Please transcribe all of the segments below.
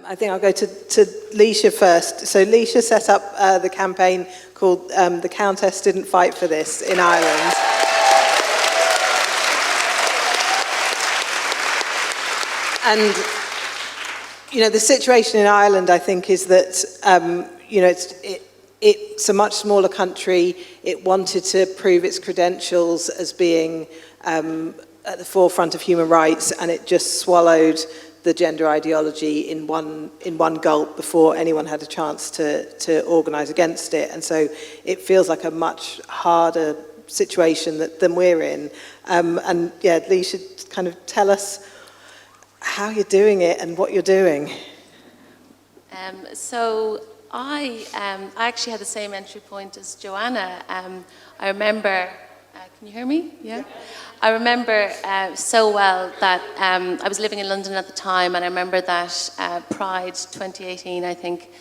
I think I'll go to Laoise first. So Laoise set up the campaign called The Countess Didn't Fight for This in Ireland. And, you know, the situation in Ireland, I think, is that, you know, it's a much smaller country. It wanted to prove its credentials as being at the forefront of human rights, and it just swallowed the gender ideology in one gulp before anyone had a chance to organise against it. And so it feels like a much harder situation than we're in. And yeah, Lee should kind of tell us how you're doing it and what you're doing. So I actually had the same entry point as Joanna. I remember, can you hear me? Yeah? I remember so well that I was living in London at the time, and I remember that Pride 2018, I think,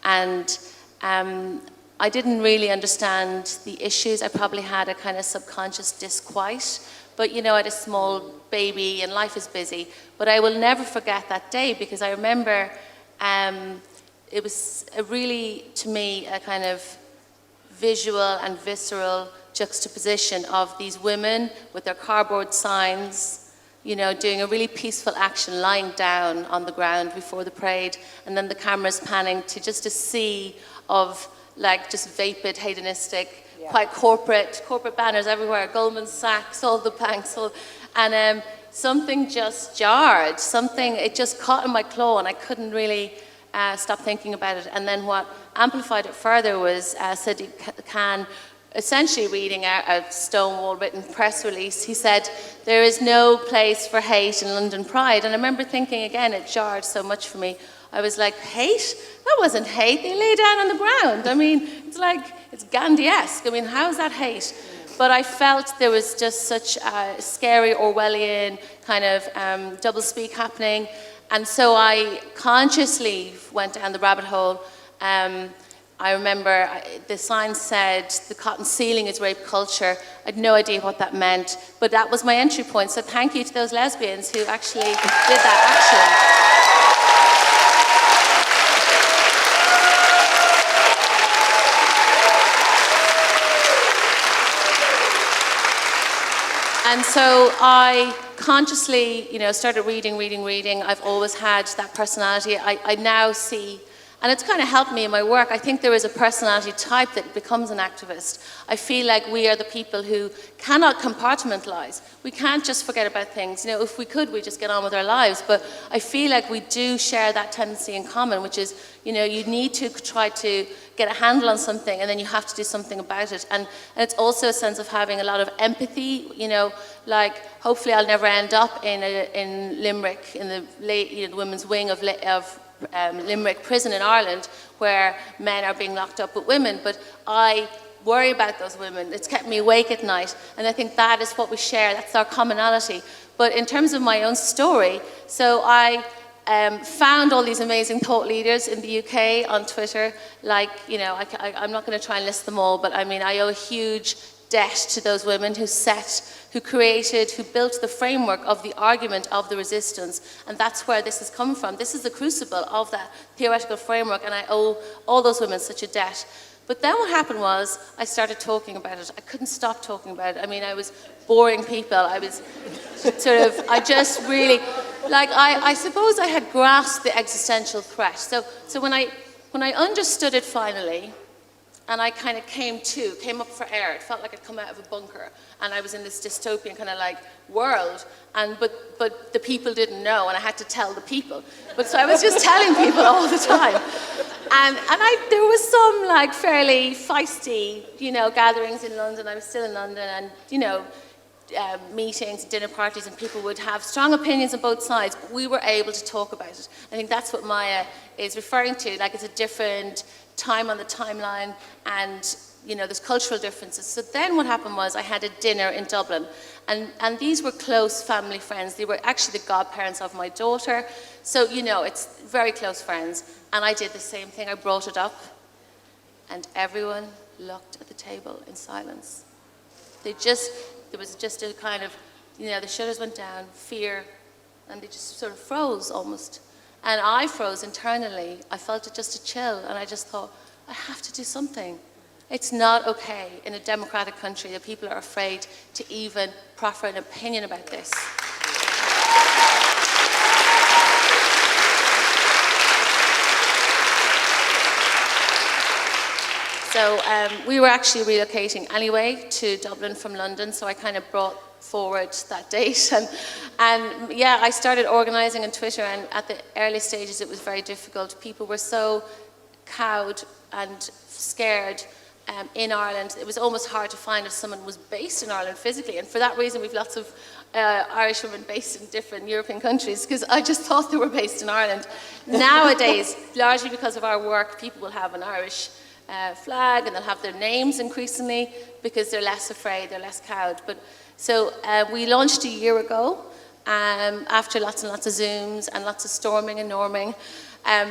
and I didn't really understand the issues. I probably had a kind of subconscious disquiet, but you know, I had a small baby and life is busy. But I will never forget that day, because I remember it was really, to me, a kind of visual and visceral juxtaposition of these women with their cardboard signs, you know, doing a really peaceful action, lying down on the ground before the parade, and then the cameras panning to just a sea of like just vapid, hedonistic, quite corporate banners everywhere, Goldman Sachs, all the banks, and something just jarred, it just caught in my claw, and I couldn't really stop thinking about it. And then what amplified it further was Sadiq Khan essentially reading out a Stonewall written press release. He said, "There is no place for hate in London Pride." And I remember thinking, again, it jarred so much for me. I was like, hate? That wasn't hate. They lay down on the ground. I mean, it's like, it's Gandhi-esque. I mean, how is that hate? But I felt there was just such a scary Orwellian kind of doublespeak happening. And so I consciously went down the rabbit hole. I remember the sign said, "The cotton ceiling is rape culture." I had no idea what that meant, but that was my entry point. So thank you to those lesbians who actually did that action. And so I consciously, you know, started reading. I've always had that personality. I now see, and it's kind of helped me in my work. I think there is a personality type that becomes an activist. I feel like we are the people who cannot compartmentalize. We can't just forget about things. You know, if we could, we'd just get on with our lives. But I feel like we do share that tendency in common, which is, you know, you need to try to get a handle on something, and then you have to do something about it. And it's also a sense of having a lot of empathy, you know, like hopefully I'll never end up in Limerick, in the the women's wing of Limerick prison in Ireland, where men are being locked up with women, but I worry about those women. It's kept me awake at night, and I think that is what we share. That's our commonality. But in terms of my own story, so I found all these amazing thought leaders in the UK on Twitter. Like, you know, I'm not going to try and list them all, but I mean, I owe a huge debt to those women who created, who built the framework of the argument of the resistance. And that's where this has come from. This is the crucible of that theoretical framework, and I owe all those women such a debt. But then what happened was I started talking about it. I couldn't stop talking about it. I mean, I was boring people. I was I just really, like, I suppose I had grasped the existential threat. So when I understood it finally, and I kind of came up for air. It felt like I'd come out of a bunker, and I was in this dystopian kind of like world. But the people didn't know, and I had to tell the people. But so I was just telling people all the time. And there was some like fairly feisty, you know, gatherings in London. I was still in London, and you know, meetings, dinner parties, and people would have strong opinions on both sides. But we were able to talk about it. I think that's what Maya is referring to. Like, it's a different time on the timeline, and you know, there's cultural differences. So then what happened was I had a dinner in Dublin, and these were close family friends. They were actually the godparents of my daughter. So, you know, it's very close friends. And I did the same thing. I brought it up, and everyone looked at the table in silence. There was just a kind of, you know, the shutters went down, fear, and they just sort of froze almost. And I froze internally. I felt it just a chill, and I just thought, I have to do something. It's not okay in a democratic country that people are afraid to even proffer an opinion about this. So we were actually relocating anyway to Dublin from London, so I kind of brought forward that date. And yeah, I started organising on Twitter, and at the early stages it was very difficult. People were so cowed and scared in Ireland. It was almost hard to find if someone was based in Ireland physically, and for that reason we've lots of Irish women based in different European countries, because I just thought they were based in Ireland. Nowadays, largely because of our work, people will have an Irish flag, and they'll have their names increasingly because they're less afraid, they're less cowed. But so we launched a year ago after lots and lots of Zooms and lots of storming and norming.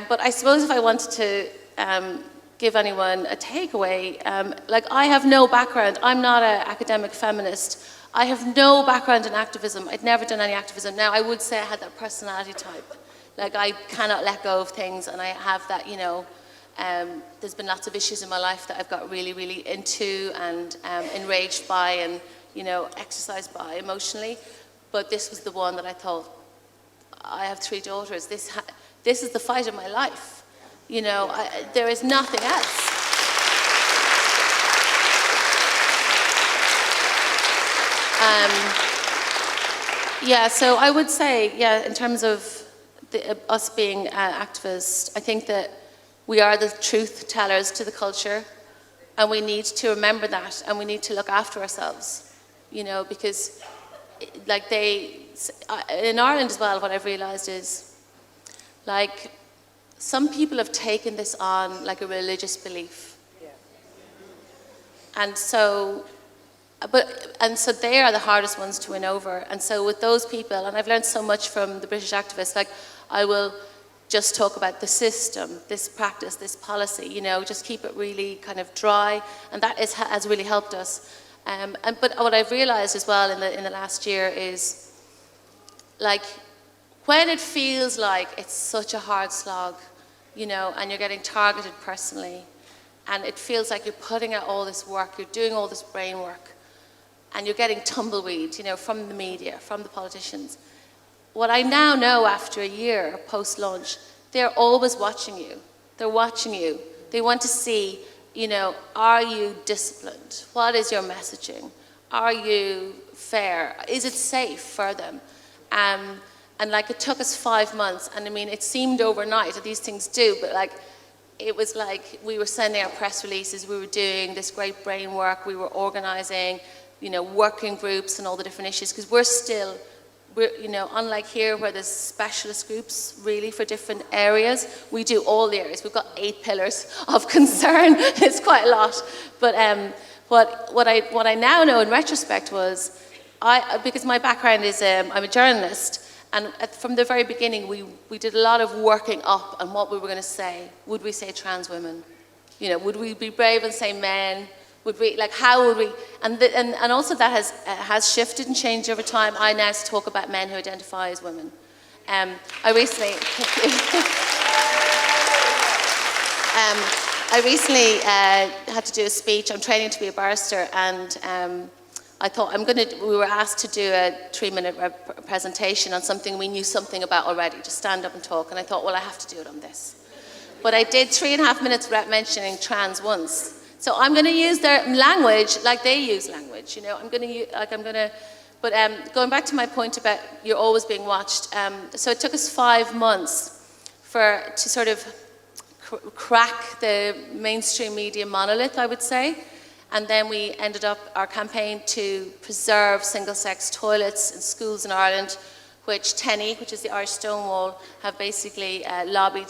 But I suppose if I wanted to give anyone a takeaway, like, I have no background. I'm not an academic feminist. I have no background in activism. I'd never done any activism. Now, I would say I had that personality type. Like, I cannot let go of things, and I have that, you know, there's been lots of issues in my life that I've got really, really into and enraged by and, you know, exercised by emotionally. But this was the one that I thought, I have 3 daughters. This is the fight of my life. You know, there is nothing else. Yeah, so I would say, yeah, in terms of us being activists, I think that we are the truth tellers to the culture, and we need to remember that, and we need to look after ourselves, you know, because like in Ireland as well, what I've realized is, like, some people have taken this on like a religious belief. Yeah. And so they are the hardest ones to win over. And so with those people, and I've learned so much from the British activists, like, I will just talk about the system, this practice, this policy, you know, just keep it really kind of dry, and that has really helped us. But what I've realized as well in the last year is, like, when it feels like it's such a hard slog, you know, and you're getting targeted personally, and it feels like you're putting out all this work, you're doing all this brain work, and you're getting tumbleweed, you know, from the media, from the politicians. What I now know after a year post-launch, they're always watching you. They're watching you. They want to see, you know, are you disciplined? What is your messaging? Are you fair? Is it safe for them? And like, it took us 5 months, and I mean, it seemed overnight that these things do, but like, it was like we were sending out press releases, we were doing this great brain work, we were organizing, you know, working groups and all the different issues, because we're, you know, unlike here where there's specialist groups really for different areas, we do all the areas. We've got 8 pillars of concern. It's quite a lot. But what I now know in retrospect was, because my background is, I'm a journalist, and from the very beginning we did a lot of working up on what we were going to say. Would we say trans women? You know, would we be brave and say men? Would we, like, how would we, and also that has shifted and changed over time. I now talk about men who identify as women. I recently had to do a speech. I'm training to be a barrister, and I thought we were asked to do a 3-minute presentation on something we knew something about already, to stand up and talk, and I thought, well, I have to do it on this. But I did 3.5 minutes without mentioning trans once. So I'm going to use their language like they use language, you know. But going back to my point about you're always being watched. So it took us 5 months to sort of crack the mainstream media monolith, I would say. And then we ended up our campaign to preserve single-sex toilets in schools in Ireland, which TENI, which is the Irish Stonewall, have basically lobbied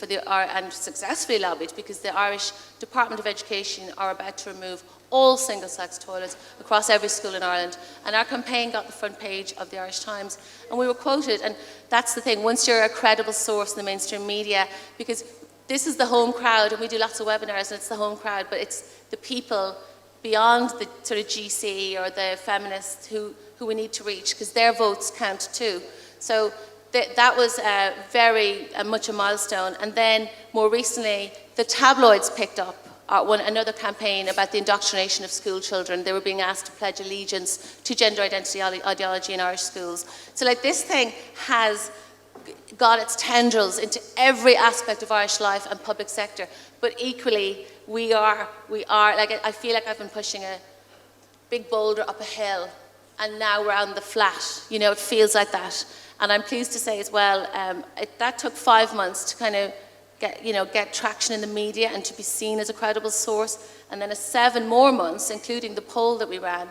and successfully lobbied, because the Irish Department of Education are about to remove all single-sex toilets across every school in Ireland. And our campaign got the front page of the Irish Times, and we were quoted. And that's the thing, once you're a credible source in the mainstream media, because this is the home crowd, and we do lots of webinars, and it's the home crowd, but it's the people beyond the sort of GC or the feminists who we need to reach, because their votes count too. So that was very much a milestone. And then more recently, the tabloids picked up another campaign about the indoctrination of school children. They were being asked to pledge allegiance to gender identity ideology in Irish schools. So like this thing has got its tendrils into every aspect of Irish life and public sector. But equally, we are like, I feel like I've been pushing a big boulder up a hill, and now we're on the flat. You know, it feels like that. And I'm pleased to say as well, that took 5 months to kind of get traction in the media and to be seen as a credible source. And then 7 more months, including the poll that we ran.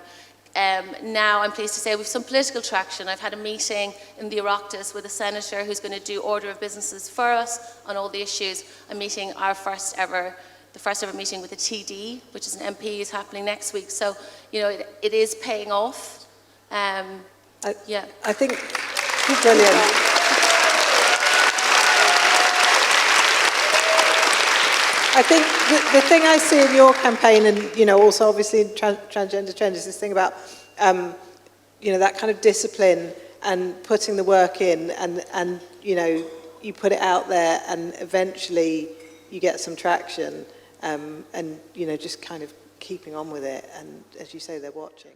Now I'm pleased to say we've some political traction. I've had a meeting in the Oireachtas with a senator who's going to do order of businesses for us on all the issues. I'm meeting the first ever meeting with the TD, which is an MP, is happening next week. So, you know, it is paying off. Yeah. I think, brilliant. I think the thing I see in your campaign, and you know, also obviously in transgender trend, is this thing about you know, that kind of discipline and putting the work in, and you know, you put it out there, and eventually you get some traction, and you know, just kind of keeping on with it, and as you say, they're watching.